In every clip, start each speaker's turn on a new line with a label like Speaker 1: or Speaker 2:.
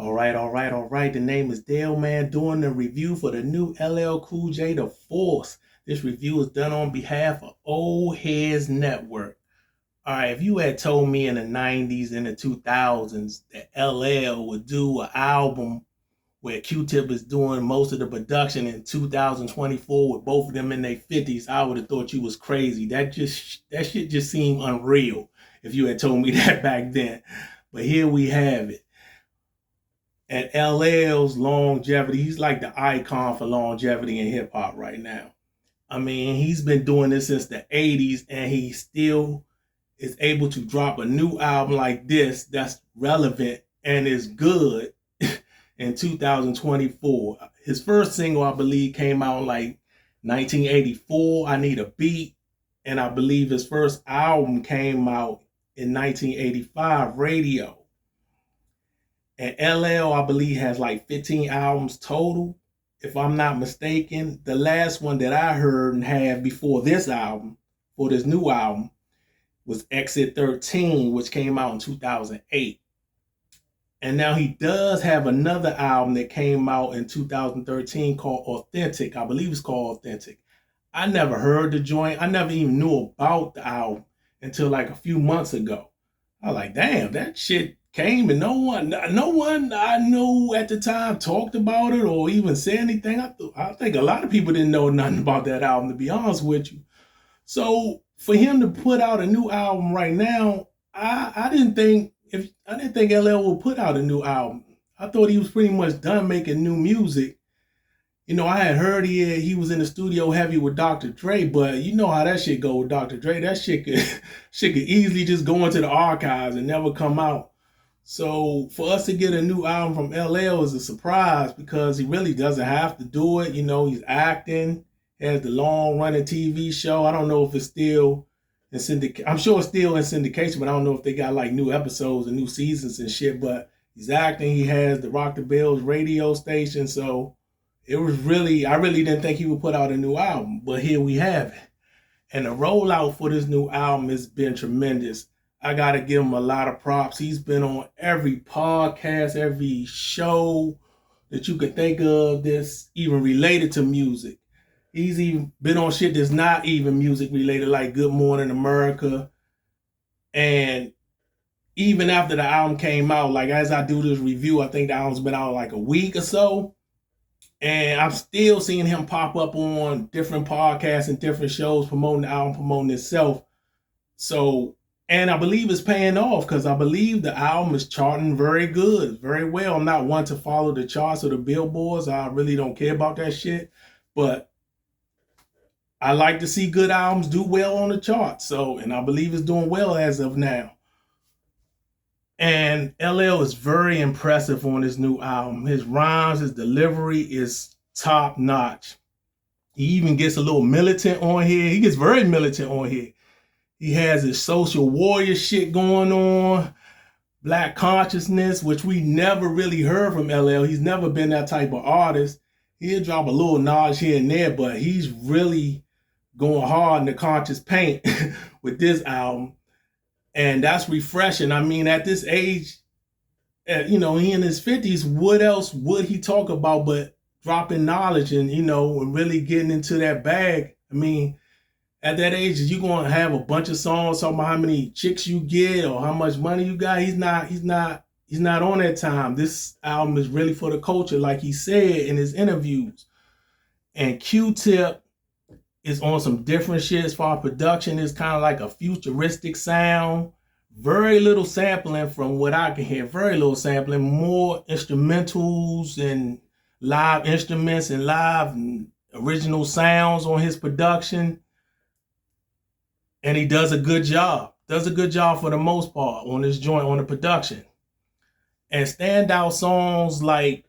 Speaker 1: All right. The name is Delman doing the review for the new LL Cool J The Force. This review is done on behalf of Old Heads Network. All right, if you had told me in the 90s and the 2000s that LL would do an album where Q-Tip is doing most of the production in 2024 with both of them in their 50s, I would have thought you was crazy. That shit just seemed unreal if you had told me that back then. But here we have it. And LL's longevity, he's like the icon for longevity in hip hop right now. I mean, he's been doing this since the 80s and he still is able to drop a new album like this that's relevant and is good in 2024. His first single, I believe, came out in like 1984, I Need a Beat. And I believe his first album came out in 1985, Radio. And LL, I believe, has like 15 albums total, if I'm not mistaken. The last one that I heard and had before this album, for this new album, was Exit 13, which came out in 2008. And now he does have another album that came out in 2013 called Authentic. I believe it's called Authentic. I never heard the joint. I never even knew about the album until like a few months ago. I was like, damn, that shit came and no one I knew at the time talked about it or even said anything. I think a lot of people didn't know nothing about that album, to be honest with you. So for him to put out a new album right now, I didn't think LL would put out a new album. I thought he was pretty much done making new music. You know, I had heard he was in the studio heavy with Dr. Dre, but you know how that shit go with Dr. Dre. That shit could easily just go into the archives and never come out. So for us to get a new album from LL is a surprise because he really doesn't have to do it. You know, he's acting, has the long running TV show. I don't know if it's still in syndication. I'm sure it's still in syndication, but I don't know if they got like new episodes and new seasons and shit. But he's acting. He has the Rock the Bells radio station. So I really didn't think he would put out a new album. But here we have it. And the rollout for this new album has been tremendous. I got to give him a lot of props. He's been on every podcast, every show that you could think of that's even related to music. He's even been on shit that's not even music related, like Good Morning America. And even after the album came out, like as I do this review, I think the album's been out like a week or so. And I'm still seeing him pop up on different podcasts and different shows promoting the album, promoting itself. So, and I believe it's paying off because I believe the album is charting very good, very well. I'm not one to follow the charts or the billboards. I really don't care about that shit. But I like to see good albums do well on the charts. So, and I believe it's doing well as of now. And LL is very impressive on this new album. His rhymes, his delivery is top notch. He even gets a little militant on here. He gets very militant on here. He has his social warrior shit going on, black consciousness, which we never really heard from LL. He's never been that type of artist. He'll drop a little knowledge here and there, but he's really going hard in the conscious paint with this album. And that's refreshing. I mean, at this age, you know, he in his 50s, what else would he talk about but dropping knowledge and, you know, and really getting into that bag? I mean, at that age, you're going to have a bunch of songs talking about how many chicks you get or how much money you got. He's not on that time. This album is really for the culture, like he said in his interviews. And Q-Tip is on some different shit as far as production. It's kind of like a futuristic sound. Very little sampling from what I can hear. Very little sampling. More instrumentals and live instruments and live and original sounds on his production. And he does a good job. Does a good job for the most part on this joint, on the production. And standout songs like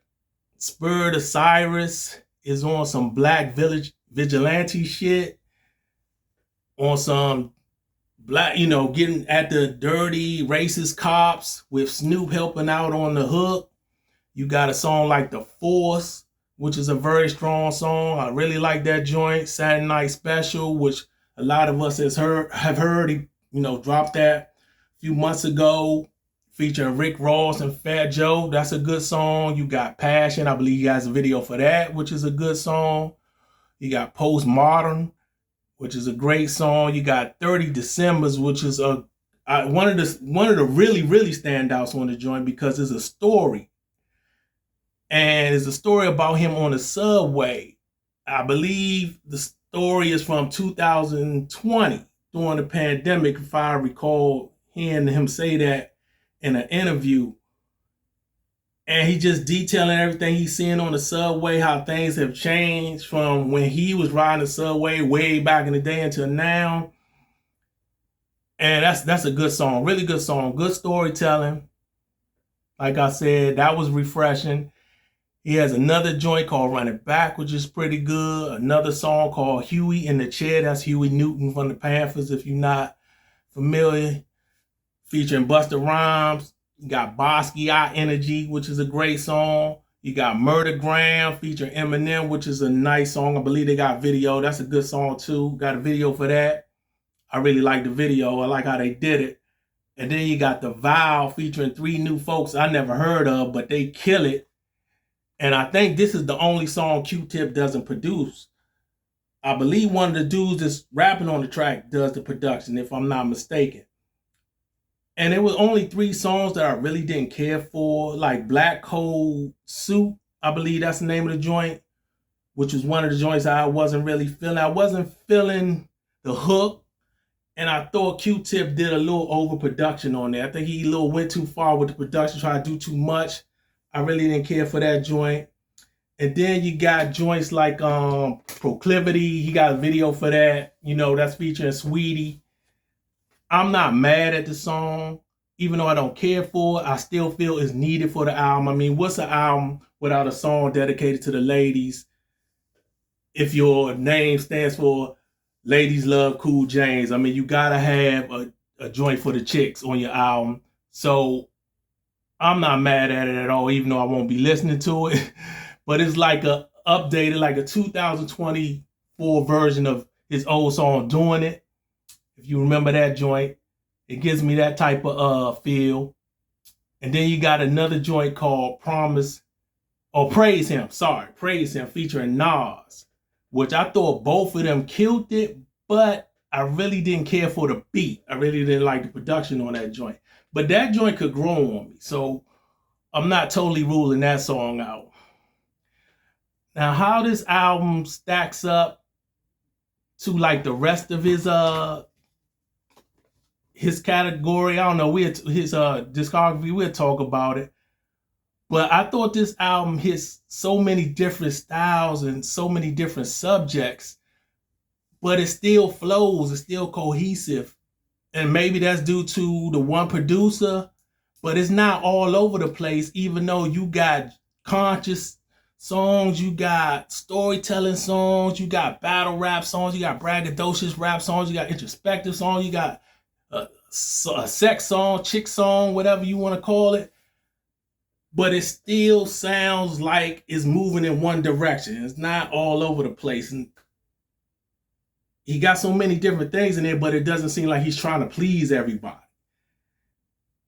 Speaker 1: Spirit of Cyrus is on some Black Village vigilante shit, on some black, you know, getting at the dirty racist cops with Snoop helping out on the hook. You got a song like The Force, which is a very strong song. I really like that joint. Saturday Night Special, which a lot of us have heard. He, you know, dropped that a few months ago. featuring Rick Ross and Fat Joe. That's a good song. You got Passion. I believe he has a video for that, which is a good song. You got Postmodern, which is a great song. You got 30 Decembers, which is one of the really standouts on the joint because it's a story. And it's a story about him on the subway. I believe the story is from 2020 during the pandemic, if I recall hearing him say that in an interview. And he just detailing everything he's seeing on the subway, how things have changed from when he was riding the subway way back in the day until now. And that's a good song, really good song, good storytelling. Like I said, that was refreshing. He has another joint called Run It Back, which is pretty good. Another song called Huey in the Chair. That's Huey Newton from the Panthers, if you're not familiar. Featuring Busta Rhymes. You got Basquiat Energy, which is a great song. You got Murdergram featuring Eminem, which is a nice song. I believe they got video. That's a good song too. Got a video for that. I really like the video. I like how they did it. And then you got The Vow featuring 3 new folks I never heard of, but they kill it. And I think this is the only song Q-Tip doesn't produce. I believe one of the dudes that's rapping on the track does the production, if I'm not mistaken. And it was only 3 songs that I really didn't care for, like Black Cold Suit, I believe that's the name of the joint, which was one of the joints I wasn't really feeling. I wasn't feeling the hook, and I thought Q-Tip did a little overproduction on there. I think he went too far with the production, tried to do too much. I really didn't care for that joint. And then you got joints like Proclivity. He got a video for that. You know, that's featuring Sweetie. I'm not mad at the song. Even though I don't care for it, I still feel it's needed for the album. I mean, what's an album without a song dedicated to the ladies if your name stands for Ladies Love Cool James? I mean, you gotta have a joint for the chicks on your album. So I'm not mad at it at all, even though I won't be listening to it. But it's like a updated, like a 2024 version of his old song, Doing It. If you remember that joint, it gives me that type of feel. And then you got another joint called Praise Him, featuring Nas, which I thought both of them killed it, but I really didn't care for the beat. I really didn't like the production on that joint. But that joint could grow on me, so I'm not totally ruling that song out. Now, how this album stacks up to like the rest of his category, I don't know, his discography, we'll talk about it. But I thought this album hits so many different styles and so many different subjects, but it still flows, it's still cohesive. And maybe that's due to the one producer, but it's not all over the place, even though you got conscious songs, you got storytelling songs, you got battle rap songs, you got braggadocious rap songs, you got introspective songs, you got a sex song, chick song, whatever you want to call it. But it still sounds like it's moving in one direction. It's not all over the place. And he got so many different things in there, but it doesn't seem like he's trying to please everybody.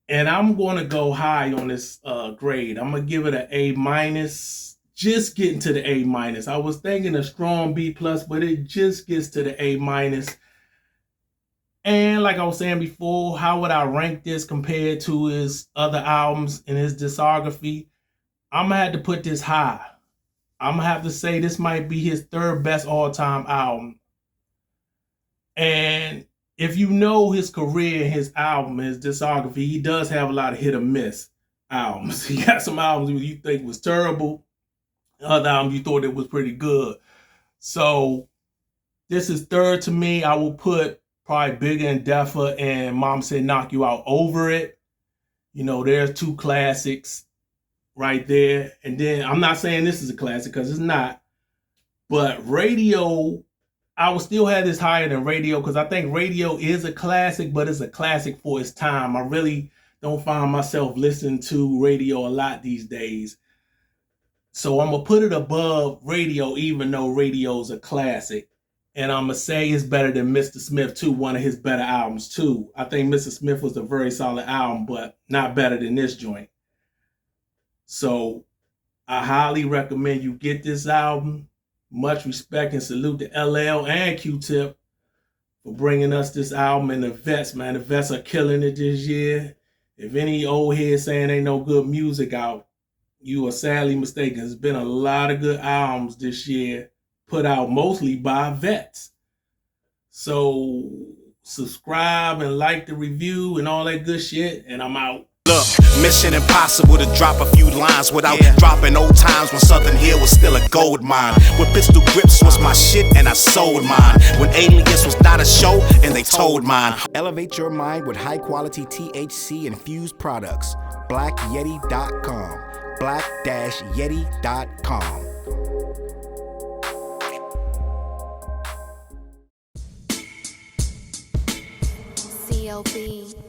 Speaker 1: And I'm going to go high on this grade. I'm going to give it an A-, just getting to the A-. I was thinking a strong B+, but it just gets to the A-. And like I was saying before, how would I rank this compared to his other albums in his discography? I'm going to have to put this high. I'm going to have to say this might be his 3rd best all-time album. And if you know his career, his album, his discography, he does have a lot of hit or miss albums. He got some albums you think was terrible. Other albums you thought it was pretty good. So this is 3rd to me. I will put probably Bigger and Deffer and Mom Said Knock You Out over it. You know, there's 2 classics right there. And then I'm not saying this is a classic because it's not. But Radio, I would still have this higher than Radio because I think Radio is a classic, but it's a classic for its time. I really don't find myself listening to Radio a lot these days. So I'm going to put it above Radio, even though Radio's a classic. And I'm going to say it's better than Mr. Smith too, one of his better albums too. I think Mr. Smith was a very solid album, but not better than this joint. So I highly recommend you get this album. Much respect and salute to LL and Q-Tip for bringing us this album. And the Vets, man, the Vets are killing it this year. If any old head saying ain't no good music out, you are sadly mistaken. There's been a lot of good albums this year put out mostly by Vets. So subscribe and like the review and all that good shit, and I'm out.
Speaker 2: Look, mission impossible to drop a few lines without dropping old times when Southern Hill was still a gold mine. When pistol grips was my shit and I sold mine. When Alias was not a show and they told mine. Elevate your mind with high quality THC infused products. BlackYeti.com. Black-Yeti.com.
Speaker 3: CLB.